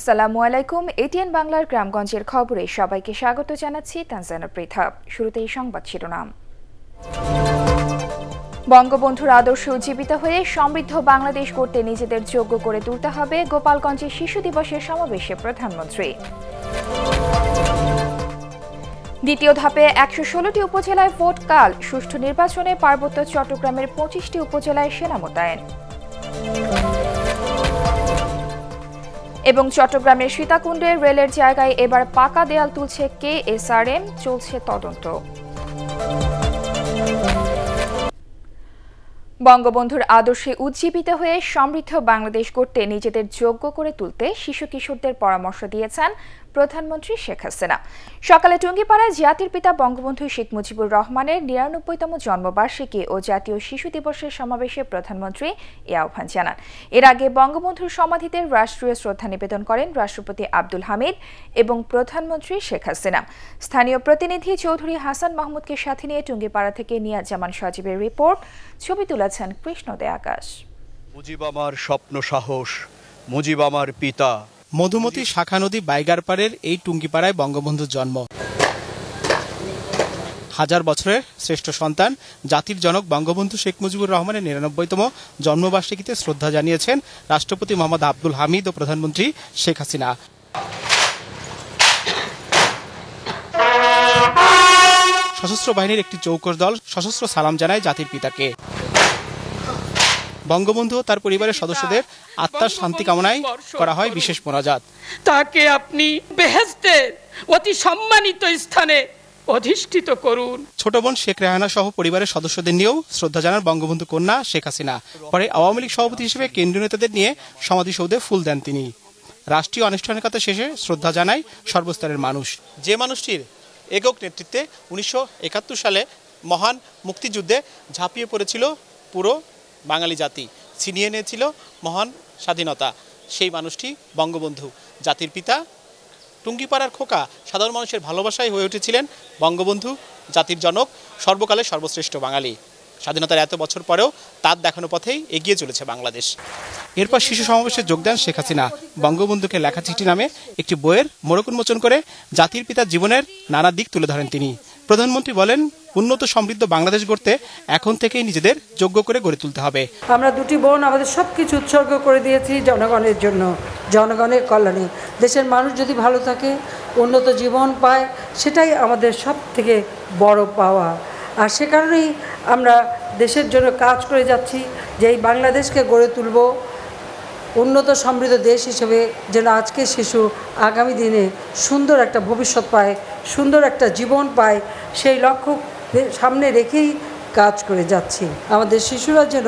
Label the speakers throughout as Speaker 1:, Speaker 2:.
Speaker 1: আসসালামু আলাইকুম। এটিএন বাংলার গ্রামগঞ্জের খবরে সবাইকে স্বাগত জানাচ্ছি তানজানা পৃথা। শুরুতেই সংবাদ শিরোনাম। বঙ্গবন্ধুর আদর্শে উজ্জীবিত হয়ে সমৃদ্ধ বাংলাদেশ গড়তে নিজেদের যোগ্য করে তুলতে হবে, গোপালগঞ্জে শিশু দিবসের সমাবেশে প্রধানমন্ত্রী। দ্বিতীয় ধাপে ১১৬টি উপজেলায় ভোট কাল, সুষ্ঠু নির্বাচনে পার্বত্য চট্টগ্রামের ২৫টি উপজেলায় সেনা মোতায়েন। এবং চট্টগ্রামের সীতাকুণ্ডে রেলের জায়গায় এবার পাকা দেয়াল তুলছে কেএসআরএম, চলছে তদন্ত। বঙ্গবন্ধুর আদর্শে উজ্জীবিত হয়ে সমৃদ্ধ বাংলাদেশ গড়তে নিজেদের যোগ্য করে তুলতে শিশু কিশোরদের পরামর্শ দিয়েছেন প্রধানমন্ত্রী শেখ হাসিনা। সকালে টুঙ্গিপাড়ায় জাতির পিতা বঙ্গবন্ধু শেখ মুজিবুর রহমানের ৯৯তম জন্মবার্ষিকী ও জাতীয় শিশু দিবসের সমাবেশে প্রধানমন্ত্রী এ আহ্বান জানান। এর আগে বঙ্গবন্ধুর সমাধিতে রাষ্ট্রীয় শ্রদ্ধা নিবেদন করেন রাষ্ট্রপতি আব্দুল হামিদ এবং প্রধানমন্ত্রী শেখ হাসিনা। স্থানীয় প্রতিনিধি চৌধুরী হাসান মাহমুদকে সাথে নিয়ে টুঙ্গিপাড়া থেকে নিয়াজ জামান সজীবের রিপোর্ট। ছবি তুলেছেন কৃষ্ণদে আকাশ।
Speaker 2: মুজিব আমার স্বপ্ন সাহস, মুজিব আমার পিতা।
Speaker 3: মধুমতি শাখা নদী বাইগারপাড়ের এই টুঙ্গিপাড়ায় বঙ্গবন্ধুর জন্ম। হাজার বছরের শ্রেষ্ঠ সন্তান জাতির জনক বঙ্গবন্ধু শেখ মুজিবুর রহমানের ৯৯তম জন্মবার্ষিকীতে শ্রদ্ধা জানিয়েছেন রাষ্ট্রপতি মোহাম্মদ আব্দুল হামিদ ও প্রধানমন্ত্রী শেখ হাসিনা। সশস্ত্র বাহিনীর একটি চৌকস দল সশস্ত্র সালাম জানায় জাতির পিতাকে। বঙ্গবন্ধু ও তার পরিবারের সদস্যদের আত্মার শান্তি কামনায় করা হয় বিশেষ মোনাজাত।
Speaker 4: তাকে আপনি বেহেশতের অতি সম্মানিত স্থানে অধিষ্ঠিত করুন।
Speaker 3: ছোট বোন শেখ রেহানা সহ পরিবারের সদস্যদের নিয়েও শ্রদ্ধা জানান বঙ্গবন্ধু কন্যা শেখ হাসিনা। পরে আওয়ামী লীগ সভাপতি হিসেবে কেন্দ্রীয় নেতাদের নিয়ে সমাধিসৌধে ফুল দেন তিনি। রাষ্ট্রীয় আনুষ্ঠানিকতা শেষে শ্রদ্ধা জানায় সর্বস্তরের মানুষ। যে মানুষটির একক নেতৃত্বে ১৯৭১ সালে মহান মুক্তিযুদ্ধে ঝাঁপিয়ে পড়েছিল পুরো বাঙালি জাতি, ছিনিয়ে নিয়েছিল মহান স্বাধীনতা, সেই মানুষটি বঙ্গবন্ধু, জাতির পিতা, টুঙ্গিপাড়ার খোকা, সাধারণ মানুষের ভালোবাসায় হয়ে উঠেছিলেন বঙ্গবন্ধু, জাতির জনক, সর্বকালের সর্বশ্রেষ্ঠ বাঙালি। স্বাধীনতার এত বছর পরেও তার দেখানো পথেই এগিয়ে চলেছে বাংলাদেশ। এরপর শিশু সমাবেশে যোগ দেন শেখ হাসিনা। বঙ্গবন্ধুকে লেখা চিঠি নামে একটি বইয়ের মোড়ক উন্মোচন করে জাতির পিতার জীবনের নানা দিক তুলে ধরেন তিনি। প্রধানমন্ত্রী বলেন, উন্নত সমৃদ্ধ বাংলাদেশ গড়তে এখন থেকেই নিজেদের যোগ্য করে গড়ে তুলতে হবে।
Speaker 5: আমরা দুটি বোন আমাদের সবকিছু উৎসর্গ করে দিয়েছি জনগণের জন্য, জনগণের কল্যাণে। দেশের মানুষ যদি ভালো থাকে, উন্নত জীবন পায়, সেটাই আমাদের সব থেকে বড় পাওয়া। আর সে কারণেই আমরা দেশের জন্য কাজ করে যাচ্ছি যে এই বাংলাদেশকে গড়ে তুলব উন্নত সমৃদ্ধ দেশ হিসেবে, যেন আজকে শিশু আগামী দিনে সুন্দর একটা ভবিষ্যৎ পায়, সুন্দর একটা জীবন পায়, সেই লক্ষ্য সামনে রেখেই কাজ করে যাচ্ছি। আমাদের শিশুরা যেন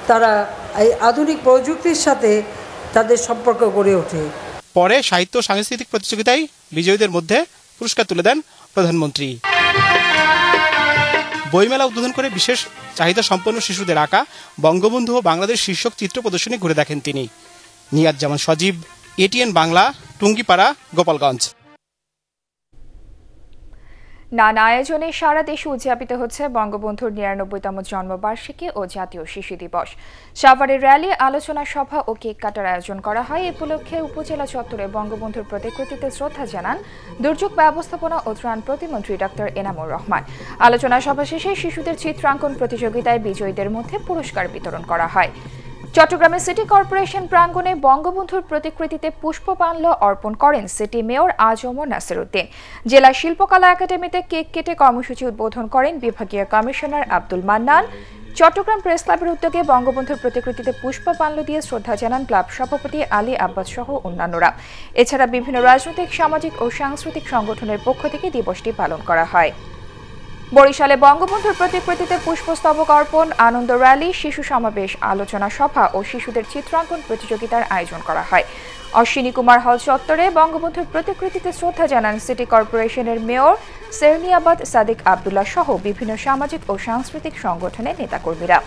Speaker 5: তারা এই আধুনিক প্রযুক্তির সাথে তাদের সম্পর্ক গড়ে ওঠে।
Speaker 3: পরে সাহিত্য সাংস্কৃতিক প্রতিযোগিতায় বিজয়ীদের মধ্যে পুরস্কার তুলে দেন প্রধানমন্ত্রী। বইমেলা উদ্বোধন করে বিশেষ চাহিদা সম্পন্ন শিশুদের আঁকা বঙ্গবন্ধু ও বাংলাদেশ শীর্ষক চিত্র প্রদর্শনী ঘুরে দেখেন তিনি। নিয়াজ জামান সজীব, এটিএন বাংলা, টুঙ্গিপাড়া, গোপালগঞ্জ।
Speaker 1: নানা আয়োজনে সারা দেশে উদযাপিত হচ্ছে বঙ্গবন্ধুর ৯৯তম জন্মবার্ষিকী ও জাতীয় শিশু দিবস। সাভারে র্যালি, আলোচনা সভা ও কেক কাটার আয়োজন করা হয়। এ উপলক্ষে উপজেলা চত্বরে বঙ্গবন্ধুর প্রতিকৃতিতে শ্রদ্ধা জানান দুর্যোগ ব্যবস্থাপনা ও ত্রাণ প্রতিমন্ত্রী ডক্টর এনামুর রহমান। আলোচনা সভা শেষে শিশুদের চিত্রাঙ্কন প্রতিযোগিতায় বিজয়ীদের মধ্যে পুরস্কার বিতরণ করা হয়। চট্টগ্রামের সিটি কর্পোরেশন প্রাঙ্গণে বঙ্গবন্ধুর প্রতিকৃতিতে পুষ্পমাল্য অর্পণ করেন সিটি মেয়র আজম নাসির উদ্দিন। জেলা শিল্পকলা একাডেমিতে কেক কেটে কর্মসূচি উদ্বোধন করেন বিভাগীয় কমিশনার আব্দুল মান্নান। চট্টগ্রাম প্রেস ক্লাবের উদ্যোগে বঙ্গবন্ধুর প্রতিকৃতিতে পুষ্পমাল্য দিয়ে শ্রদ্ধা জানান ক্লাব সভাপতি আলী আব্বাস সহ অন্যান্যরা। এছাড়া বিভিন্ন রাজনৈতিক, সামাজিক ও সাংস্কৃতিক সংগঠনের পক্ষ থেকে দিবসটি পালন করা হয়। বরিশালে বঙ্গবন্ধুর প্রতিকৃতিতে পুষ্পস্তবক অর্পণ, আনন্দ র্যালি, শিশু সমাবেশ, আলোচনা সভা ও শিশুদের চিত্রাঙ্কন প্রতিযোগিতার আয়োজন করা হয়। অশ্বিনী কুমার হল চত্বরে বঙ্গবন্ধুর প্রতিকৃতিতে শ্রদ্ধা জানান সিটি কর্পোরেশনের মেয়র সেরনিয়াবাদ সাদিক আবদুল্লাহ সহ বিভিন্ন সামাজিক ও সাংস্কৃতিক সংগঠনের নেতাকর্মীরা।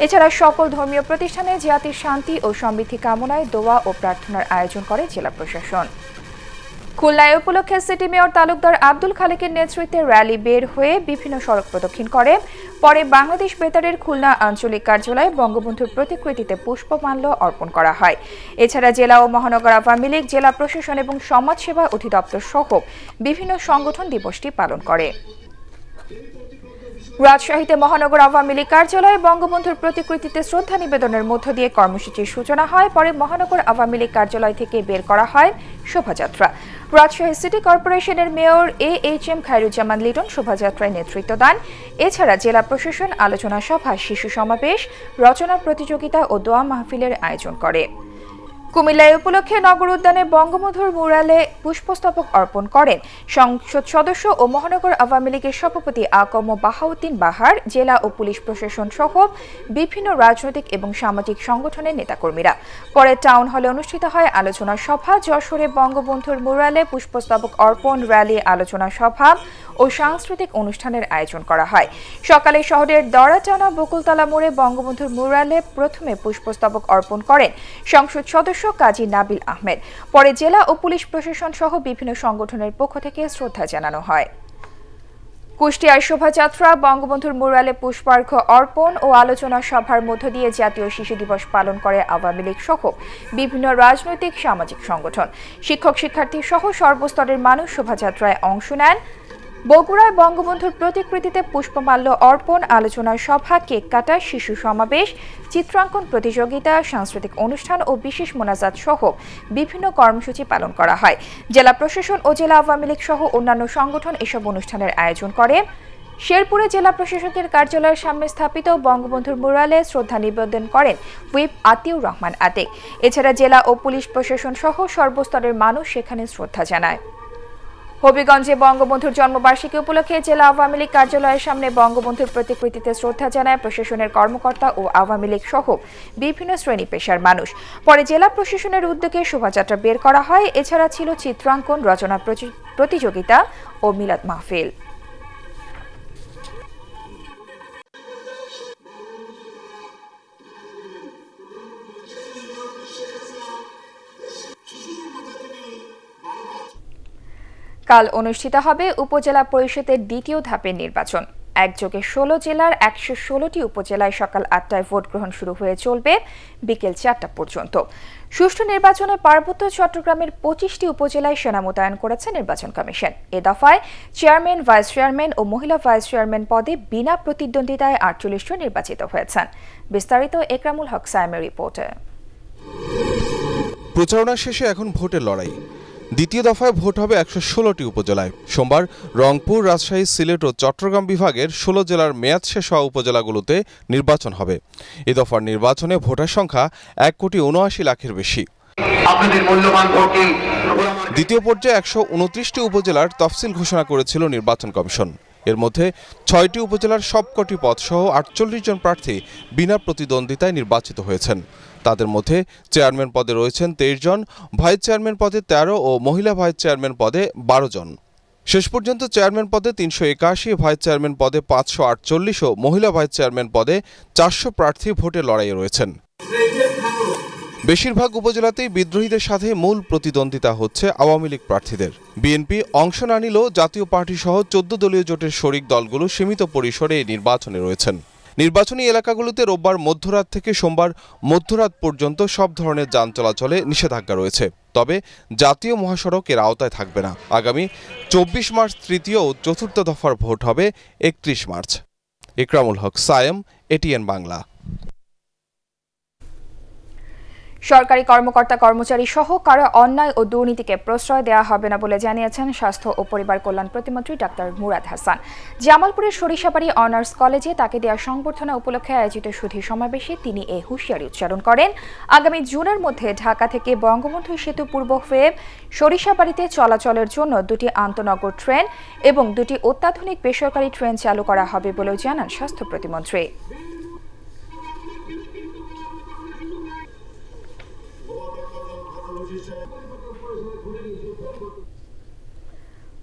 Speaker 1: এছাড়া সকল ধর্মীয় প্রতিষ্ঠানে জাতির শান্তি ও সমৃদ্ধি কামনায় দোয়া ও প্রার্থনার আয়োজন করে জেলা প্রশাসন। খুলনায় উপলক্ষে সিটি মেয়র তালুকদার আব্দুল খালেকের নেতৃত্বে র্যালি বের হয়ে বিভিন্ন সড়ক প্রদক্ষিণ করে। পরে বাংলাদেশ বেতারের খুলনা আঞ্চলিক কার্যালয়ে বঙ্গবন্ধুর প্রতিকৃতিতে পুষ্পমাল্য অর্পণ করা হয়। এছাড়া জেলা ও মহানগর আওয়ামী লীগ, জেলা প্রশাসন এবং সমাজসেবা অধিদপ্তর সহ বিভিন্ন সংগঠন দিবসটি পালন করে। রাজশাহীতে মহানগর আওয়ামী লীগ কার্যালয়ে বঙ্গবন্ধুর প্রতিকৃতিতে শ্রদ্ধা নিবেদনের মধ্য দিয়ে কর্মসূচির সূচনা হয়। পরে মহানগর আওয়ামী লীগ কার্যালয় থেকে বের করা হয় শোভাযাত্রা। রাজশাহী সিটি কর্পোরেশনের মেয়র AHM খায়রুজ্জামান লিটন শোভাযাত্রায় নেতৃত্ব দেন। এছাড়া জেলা প্রশাসন আলোচনা সভা, শিশু সমাবেশ, রচনা প্রতিযোগিতা ও দোয়া মাহফিলের আয়োজন করে। কুমিল্লায় উপলক্ষে নগর উদ্যানে বঙ্গবন্ধুর মুরালে পুষ্পস্তবক অর্পণ করেন সংসদ সদস্য ও মহানগর আওয়ামী লীগের সভাপতি আকম বাহাউদ্দিন বাহার, জেলা ও পুলিশ প্রশাসন সহ বিভিন্ন রাজনৈতিক এবং সামাজিক সংগঠনের নেতাকর্মীরা। পরে টাউন হলে অনুষ্ঠিত হয় আলোচনা সভা। যশোরে বঙ্গবন্ধুর মুরালে পুষ্পস্তবক অর্পণ, র্যালি, আলোচনা সভা ও সাংস্কৃতিক অনুষ্ঠানের আয়োজন করা হয়। সকালে শহরের দড়াটানা বকুলতলা মোড়ে বঙ্গবন্ধুর মুরালে প্রথমে পুষ্পস্তবক অর্পণ করেন সংসদ সদস্য কাজী নাবিল আহমেদ। পরে জেলা ও পুলিশ প্রশাসন সহ বিভিন্ন সংগঠনের পক্ষ থেকে শ্রদ্ধা জানানো হয়। কুষ্টিয়ায় শোভাযাত্রা, বঙ্গবন্ধুর মুরালে পুষ্পার্ঘ্য অর্পণ ও আলোচনা সভার মধ্য দিয়ে জাতীয় শিশু দিবস পালন করে আওয়ামী লীগ সহ বিভিন্ন রাজনৈতিক সামাজিক সংগঠন। শিক্ষক শিক্ষার্থী সহ সর্বস্তরের মানুষ শোভাযাত্রায় অংশ নেন। বগুড়ায় বঙ্গবন্ধুর প্রতিকৃতিতে পুষ্পমাল্য অর্পণ, আলোচনা সভা, কেক কাটা, শিশু সমাবেশ, চিত্রাঙ্কন প্রতিযোগিতা, সাংস্কৃতিক অনুষ্ঠান ও বিশেষ মোনাজাত সহ বিভিন্ন কর্মসূচি পালন করা হয়। জেলা প্রশাসন ও জেলা আওয়ামী লীগ সহ অন্যান্য সংগঠন এসব অনুষ্ঠানের আয়োজন করে। শেরপুরে জেলা প্রশাসকের কার্যালয়ের সামনে স্থাপিত বঙ্গবন্ধুর মুরালে শ্রদ্ধা নিবেদন করেন হুইপ আতিউর রহমান আতিক। এছাড়া জেলা ও পুলিশ প্রশাসন সহ সর্বস্তরের মানুষ সেখানে শ্রদ্ধা জানায়। হবিগঞ্জে বঙ্গবন্ধুর জন্মবার্ষিকী উপলক্ষে জেলা আওয়ামী লীগ কার্যালয়ের সামনে বঙ্গবন্ধুর প্রতিকৃতিতে শ্রদ্ধা জানায় প্রশাসনের কর্মকর্তা ও আওয়ামী লীগ সহ বিভিন্ন শ্রেণী পেশার মানুষ। পরে জেলা প্রশাসনের উদ্যোগে শোভাযাত্রা বের করা হয়। এছাড়া ছিল চিত্রাঙ্কন, রচনা প্রতিযোগিতা ও মিলাদ মাহফিল। কাল অনুষ্ঠিত হবে উপজেলা পরিষদের দ্বিতীয় ধাপের নির্বাচন। একযোগে 16 জেলার 116টি উপজেলায় সকাল 8টায় ভোট গ্রহণ শুরু হয়ে চলবে বিকেল 4টা পর্যন্ত। সুষ্ঠু নির্বাচনে পার্বত্য চট্টগ্রামের 25টি উপজেলায় সেনা মোতায়েন করেছে নির্বাচন কমিশন। এ দফায় চেয়ারম্যান, ভাইস চেয়ারম্যান ও মহিলা ভাইস চেয়ারম্যান পদে বিনা প্রতিদ্বন্দ্বিতায় 48 জন নির্বাচিত হয়েছেন। বিস্তারিত একরামুল হক সায়েমের রিপোর্টে।
Speaker 6: প্রচারণা শেষে এখন ভোটের লড়াই। দ্বিতীয় দফায় ভোট হবে 116টি উপজেলায়। সোমবার রংপুর, রাজশাহী, সিলেট ও চট্টগ্রাম বিভাগের 16 জেলার মেয়াদ শেষ হওয়া উপজেলাগুলোতে নির্বাচন হবে। এ দফার নির্বাচনে ভোটার সংখ্যা 1,79,00,000-এর বেশি। দ্বিতীয় পর্যায়ে 129টি উপজেলার তফসিল ঘোষণা করেছিল নির্বাচন কমিশন। এর মধ্যে 6টি উপজেলার সবকটি পদসহ 48 জন প্রার্থী বিনা প্রতিদ্বন্দ্বিতায় নির্বাচিত হয়েছেন। তাদের মধ্যে চেয়ারম্যান পদে রয়েছেন 23 জন, ভাইস চেয়ারম্যান পদে 13 ও মহিলা ভাইস চেয়ারম্যান পদে 12 জন। শেষ পর্যন্ত চেয়ারম্যান পদে 381, ভাইস চেয়ারম্যান পদে 548 ও মহিলা ভাইস চেয়ারম্যান পদে 400 প্রার্থী ভোটের লড়াইয়ে রয়েছেন। বেশিরভাগ উপজেলাতেই বিদ্রোহীদের সাথে মূল প্রতিদ্বন্দ্বিতা হচ্ছে আওয়ামী লীগ প্রার্থীদের। বিএনপি অংশ না নিলেও জাতীয় পার্টি সহ 14 দলীয় জোটের শরিক দলগুলো সীমিত পরিসরে এই নির্বাচনে রয়েছেন। নির্বাচনী এলাকাগুলোতে রোববার মধ্যরাত থেকে সোমবার মধ্যরাত পর্যন্ত সব ধরনের যান চলাচলে নিষেধাজ্ঞা রয়েছে। তবে জাতীয় মহাসড়ক এর আওতায় থাকবে না। আগামী 24 মার্চ তৃতীয় ও চতুর্থ দফার ভোট হবে 31 মার্চ। একরামুল হক সায়েম, এটিএন বাংলা।
Speaker 1: সরকারি কর্মকর্তা কর্মচারী সহ কারো অন্যায় ও দুর্নীতিকে প্রশ্রয় দেওয়া হবে না বলে জানিয়েছেন স্বাস্থ্য ও পরিবার কল্যাণ প্রতিমন্ত্রী ডাক্তার মুরাদ হাসান। জামালপুরের সরিষাবাড়ি অনার্স কলেজে তাকে দেওয়া সংবর্ধনা উপলক্ষে আয়োজিত সুধী সমাবেশে তিনি এই হুঁশিয়ারি উচ্চারণ করেন। আগামী জুনের মধ্যে ঢাকা থেকে বঙ্গবন্ধু সেতু পূর্ব হয়ে সরিষাবাড়িতে চলাচলের জন্য 2টি আন্তনগর ট্রেন এবং 2টি অত্যাধুনিক বেসরকারি ট্রেন চালু করা হবে বলেও জানান স্বাস্থ্য প্রতিমন্ত্রী।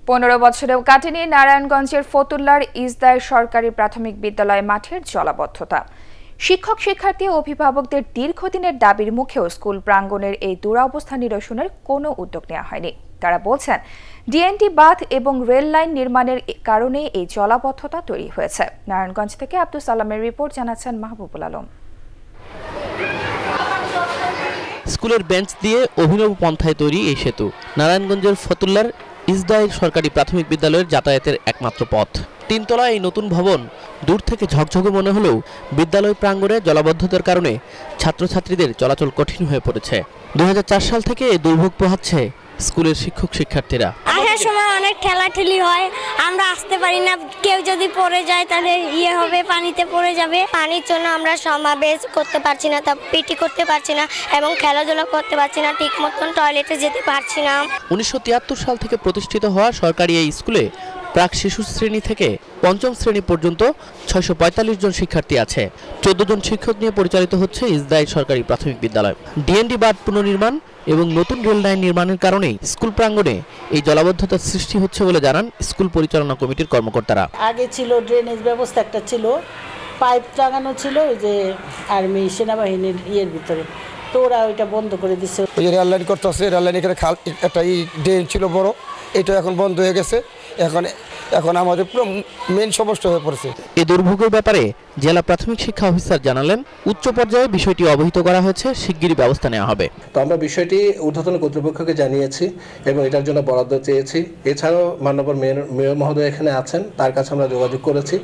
Speaker 1: 15 বছরেও কাটেনি নারায়ণগঞ্জের ফতুল্লার ইসদায় সরকারি প্রাথমিক বিদ্যালয় মাঠের জলাবদ্ধতা। শিক্ষক, শিক্ষার্থী ও অভিভাবকদের দীর্ঘদিনের দাবির মুখেও স্কুল প্রাঙ্গণের এই দুরবস্থা নিরসনের কোনো উদ্যোগ নেওয়া হয়নি। তারা বলছেন ডিএনটি বাঁধ এবং রেল লাইন নির্মাণের কারণে এই জলাবদ্ধতা তৈরি হয়েছে। নারায়ণগঞ্জ থেকে আব্দুল সালামের রিপোর্ট, জানাচ্ছেন মাহবুবুল আলম।
Speaker 7: স্কুলের বেঞ্চ দিয়ে অভিনব পন্থায় তৈরি এই সেতু নারায়ণগঞ্জের ফতুল্লার ইসদাইর সরকারি প্রাথমিক বিদ্যালয়ের যাতায়াতের একমাত্র পথ। তিনতলা এই নতুন ভবন দূর থেকে ঝকঝকে মনে হলেও বিদ্যালয় প্রাঙ্গণে জলাবদ্ধতার কারণে ছাত্রছাত্রীদের চলাচল কঠিন হয়ে পড়েছে। 2004 সাল থেকে এই দুর্ভোগ পোহাচ্ছে স্কুলের শিক্ষক শিক্ষার্থীরা।
Speaker 8: আসার সময় অনেক ঠেলাঠেলি হয়, আমরা আসতে পারি না, কেউ যদি পড়ে যায় তাহলে হবে, পানিতে পড়ে যাবে। পানির জন্য আমরা সমাবেশ করতে পারছি না, তা পিটি করতে পারছি না এবং খেলাধুলা করতে পারছি না, ঠিক মতন টয়লেটে যেতে পারছি না।
Speaker 7: 1973 সাল থেকে প্রতিষ্ঠিত হওয়া সরকারি এই স্কুলে প্রাক শিশু শ্রেণী থেকে পঞ্চম শ্রেণী পর্যন্ত 645 জন শিক্ষার্থী আছে। 14 জন শিক্ষক নিয়ে পরিচালিত হচ্ছে ইসদাইর সরকারি প্রাথমিক বিদ্যালয়। ডিএনডি বাঁধ পুনর্নির্মাণ এবং নতুন রেল লাইন নির্মাণের কারণেই স্কুল প্রাঙ্গণে এই জলাবদ্ধতার সৃষ্টি হচ্ছে বলে জানান স্কুল পরিচালনা কমিটির কর্মকর্তারা।
Speaker 9: আগে ছিল ড্রেনেজ ব্যবস্থা একটা ছিল, পাইপ লাগানো ছিল ওই যে আর্মি সেনাবাহিনীর ইয়ের ভিতরে, তো ওরা ওইটা বন্ধ করে দিচ্ছে।
Speaker 10: ওই যে রেল লাইন করতে হচ্ছে, রেল লাইন এখানে খাল একটা ড্রেন ছিল বড়, এটা এখন বন্ধ হয়ে গেছে। এখন আমাদের পুরো মেন সমস্যা হয়ে পড়েছে।
Speaker 7: এই দুর্ভোগের ব্যাপারে জেলা প্রাথমিক শিক্ষা অফিসার জানালেন উচ্চ পর্যায়ে বিষয়টি অবহিত করা হয়েছে, শিগগিরই ব্যবস্থা নেওয়া হবে।
Speaker 11: তো আমরা বিষয়টি ঊর্ধ্বতন কর্তৃপক্ষকে জানিয়েছি এবং এটার জন্য বরাদ্দ চেয়েছি। এছাড়াও মাননীয় মেয়র মহোদয় এখানে আছেন, তার কাছে আমরা যোগাযোগ করেছি।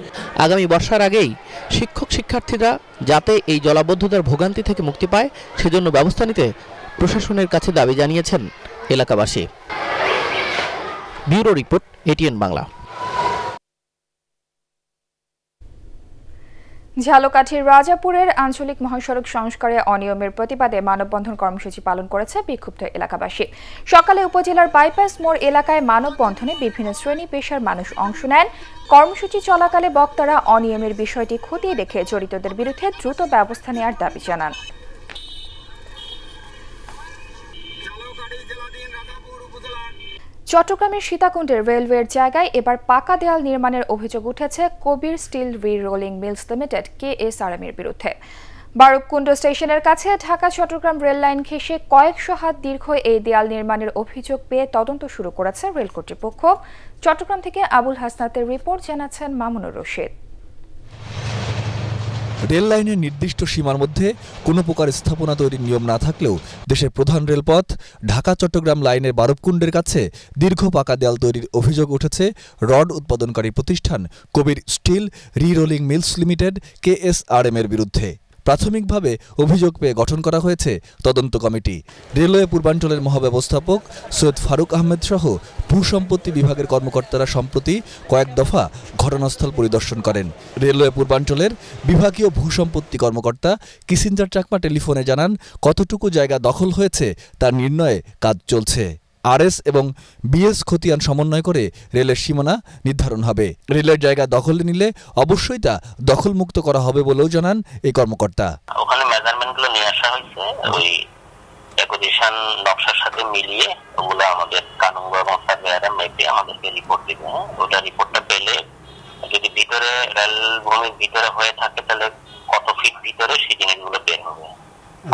Speaker 7: আগামী বর্ষার আগেই শিক্ষক শিক্ষার্থীরা যাতে এই জলাবদ্ধতার ভোগান্তি থেকে মুক্তি পায় সেজন্য ব্যবস্থা নিতে প্রশাসনের কাছে দাবি জানিয়েছেন এলাকাবাসী। Bureau report, ATN Bangla.
Speaker 1: ঝালকাঠির রাজাপুরের আঞ্চলিক মহাসড়ক সংস্কারে অনিয়মের প্রতিবাদে মানববন্ধন কর্মসূচি পালন করেছে বিক্ষুব্ধ এলাকাবাসী। সকালে উপজেলার বাইপাস মোড় এলাকায় মানববন্ধনে বিভিন্ন শ্রেণী পেশার মানুষ অংশ নেন। কর্মসূচি চলাকালে বক্তারা অনিয়মের বিষয়টি খতিয়ে দেখে জড়িতদের বিরুদ্ধে দ্রুত ব্যবস্থা নেওয়ার দাবি জানান। চট্টগ্রামের সীতাকুণ্ডের রেলওয়ের জায়গায় এবার পাকা দেয়াল নির্মাণের অভিযোগ উঠেছে কবির স্টিল রি-রোলিং মিলস লিমিটেড KSRM এর বিরুদ্ধে। বারুককুণ্ড স্টেশনের কাছে ঢাকা চট্টগ্রাম রেল লাইন ঘেঁষে কয়েকশো হাত দীর্ঘ এই দেয়াল নির্মাণের অভিযোগ পেয়ে তদন্ত শুরু করেছে রেল কর্তৃপক্ষ। চট্টগ্রাম থেকে আবুল হাসনাতের রিপোর্ট, জানাচ্ছেন মামুনুর রশিদ।
Speaker 12: রেল লাইনের নির্দিষ্ট সীমার মধ্যে কোনো প্রকার স্থাপনা তৈরির নিয়ম না থাকলেও দেশের প্রধান রেলপথ ঢাকা চট্টগ্রাম লাইনের বারবকুণ্ডের কাছে দীর্ঘ পাকা দেয়াল তৈরির অভিযোগ উঠেছে রড উৎপাদনকারী প্রতিষ্ঠান কবির স্টিল রি-রোলিং মিলস লিমিটেড KSRM এর বিরুদ্ধে। প্রাথমিকভাবে অভিযোগ পেয়ে গঠন করা হয়েছে তদন্ত কমিটি। রেলওয়ে পূর্বাঞ্চলের মহাব্যবস্থাপক সৈয়দ ফারুক আহমেদ সহ ভূসম্পত্তি বিভাগের কর্মকর্তারা সম্প্রতি কয়েক দফা ঘটনাস্থল পরিদর্শন করেন। রেলওয়ে পূর্বাঞ্চলের বিভাগীয় ভূসম্পত্তি কর্মকর্তা কিসিঞ্জার চাকমা টেলিফোনে জানান কতটুকু জায়গা দখল হয়েছে তার নির্ণয়ে কাজ চলছে। RS এবং BS খতিয়ান সমন্বয় করে রেলের সীমানা নির্ধারণ হবে। রেলের জায়গা দখলে নিলে অবশ্যই তা দখলমুক্ত করা হবে বলেও জানান এই কর্মকর্তা।
Speaker 13: ওখানে মেজারমেন্টগুলো নিয়ে আসা হয়েছে, ওই অ্যাকুইজিশন নকশার সাথে মিলিয়ে ওগুলো আমাদের কানুন এবং সার্ভেয়াররা মেপে আমাদেরকে রিপোর্ট দিবে। ওটা রিপোর্টটা পেলে যদি ভিতরে রেল ভূমির ভিতরে হয়ে থাকে তাহলে কত ফিট ভিতরে সেই জিনিসগুলো বের হবে,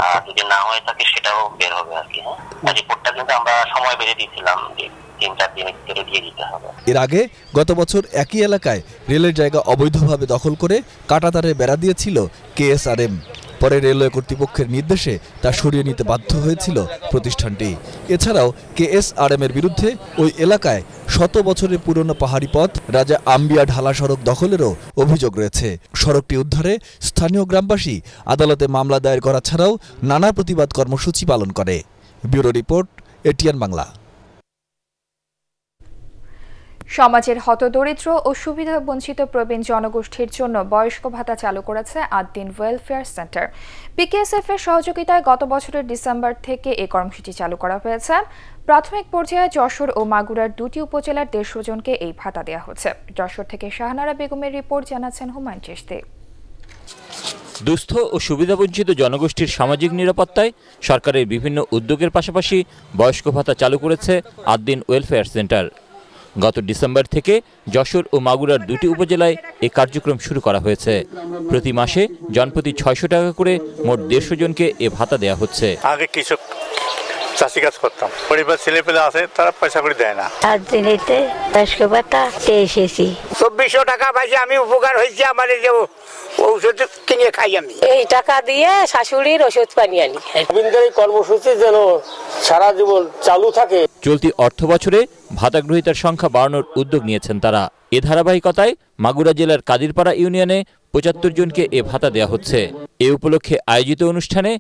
Speaker 13: আর যদি না হয়ে থাকে সেটাও বের হবে আর কি। রিপোর্টটা কিন্তু আমরা সময় বেঁধে দিয়েছিলাম যে 3-4 দিনের ভিতরে দিয়ে দিতে হবে।
Speaker 12: এর আগে গত বছর একই এলাকায় রেলের জায়গা অবৈধভাবে দখল করে কাঁটাতারে বেড়া দিয়েছিল KSRM। পরে রেলওয়ে কর্তৃপক্ষের নির্দেশে তা সরিয়ে নিতে বাধ্য হয়েছিল প্রতিষ্ঠানটি। এছাড়াও KSRM এর বিরুদ্ধে ওই এলাকায় 100 বছরের পুরনো পাহাড়ি পথ রাজা আম্বিয়া ঢালা সড়ক দখলেরও অভিযোগ রয়েছে। সড়কটি উদ্ধারে স্থানীয় গ্রামবাসী আদালতে মামলা দায়ের করা ছাড়াও নানা প্রতিবাদ কর্মসূচি পালন করে। Bureau report, ATN Bangla.
Speaker 1: সমাজের হতদরিদ্র ও সুবিধাবঞ্চিত প্রবীণ জনগোষ্ঠীর জন্য বয়স্ক ভাতা চালু করেছে আদ্দিন ওয়েলফেয়ার সেন্টার। PKSF এর সহযোগিতায় গত বছরের ডিসেম্বর থেকে এই কর্মসূচি চালু করা হয়েছে। প্রাথমিক পর্যায়ে যশোর ও মাগুরার 2টি উপজেলার 150 জনকে এই ভাতা দেওয়া হচ্ছে। যশোর থেকে শাহনারা বেগমের রিপোর্ট, জানাচ্ছেন হুমায়ুন চিশতি।
Speaker 14: দুস্থ ও সুবিধাবঞ্চিত জনগোষ্ঠীর সামাজিক নিরাপত্তায় সরকারের বিভিন্ন উদ্যোগের পাশাপাশি বয়স্ক ভাতা চালু করেছে আদ্দিন ওয়েলফেয়ার সেন্টার। গত ডিসেম্বর থেকে যশোর ও মাগুরার 2টি উপজেলায় এই কার্যক্রম শুরু করা হয়েছে। প্রতি মাসে জনপ্রতি 600 টাকা করে মোট 150 জনকে এ ভাতা দেওয়া হচ্ছে।
Speaker 15: আগে কৃষক চাষি কাজ করতাম, পরিবার ছেলে পেলে আছে, তারা পয়সা করে দেয় না।
Speaker 16: 7 দিনেতে 10 ভাতা এসেছি,
Speaker 17: 2400 টাকা পাইছি, আমি উপকার হয়েছি, আমার যে ঔষধ কিনে খাই আমি।
Speaker 18: এই টাকা দিয়ে শাশুড়ির ওষুধ পানি আনি।
Speaker 19: প্রবীণদের এই কর্মসূচি যেন সারা জীবন চালু থাকে।
Speaker 14: চলতি অর্থ বছরে ভাতা গ্রহীতার সংখ্যা বাড়ানোর উদ্যোগ নিয়েছেন তারা। এ ধারাবাহিকতায় মাগুরা জেলার কাদিরপাড়া ইউনিয়নে 75 জনকে এ ভাতা দেওয়া হচ্ছে। এ উপলক্ষে আয়োজিত অনুষ্ঠানে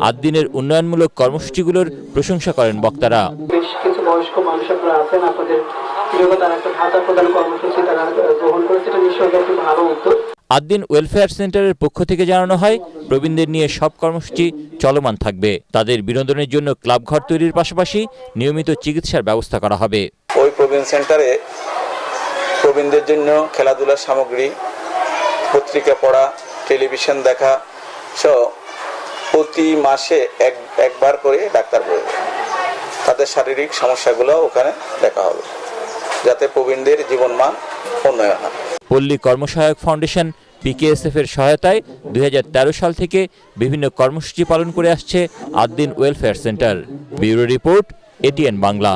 Speaker 14: 8 দিনের উন্নয়নমূলক কর্মসূচিগুলোর প্রশংসা করেন বক্তারা।
Speaker 20: বেশ কিছু বয়স্ক মানুষ আপনারা আছেন, আপনাদের তারা একটা ভাতা প্রদান কর্মসূচি তারা গ্রহণ করেছে, এটা নিশ্চয়ই একটি ভালো উদ্যোগ।
Speaker 14: 8 দিন ওয়েলফেয়ার সেন্টারের পক্ষ থেকে জানানো হয়, প্রবীণদের নিয়ে সব কর্মসূচি চলমান থাকবে। তাদের বিনোদনের জন্য ক্লাব ঘর তৈরির পাশাপাশি নিয়মিত চিকিৎসার ব্যবস্থা করা হবে।
Speaker 21: ওই প্রবীণ সেন্টারে প্রবীণদের জন্য খেলাধুলার সামগ্রী, পত্রিকা পড়া, টেলিভিশন দেখা সহ প্রতি মাসে একবার করে ডাক্তার বসবে। তাদের শারীরিক সমস্যাগুলো ওখানে দেখা হবে, যাতে প্রবীণদের জীবনমান উন্নয়ন হয়। পল্লী কর্মসহায়ক ফাউন্ডেশন PKSF এর সহায়তায় 2013 সাল থেকে বিভিন্ন কর্মসূচি পালন করে আসছে 8 দিন welfare centre. Bureau report, ATN Bangla.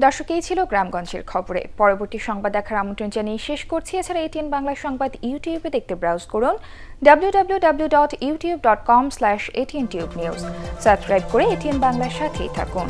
Speaker 1: দর্শক, এই ছিল গ্রামগঞ্জের খবরে। পরবর্তী সংবাদ দেখার আমন্ত্রণ জানিয়ে শেষ করছি। এছাড়া ATN বাংলা সংবাদ ইউটিউবে দেখতে ব্রাউজ করুন www.youtube.com/ATNTubeNews। সাবস্ক্রাইব করে ATN বাংলার সাথেই থাকুন।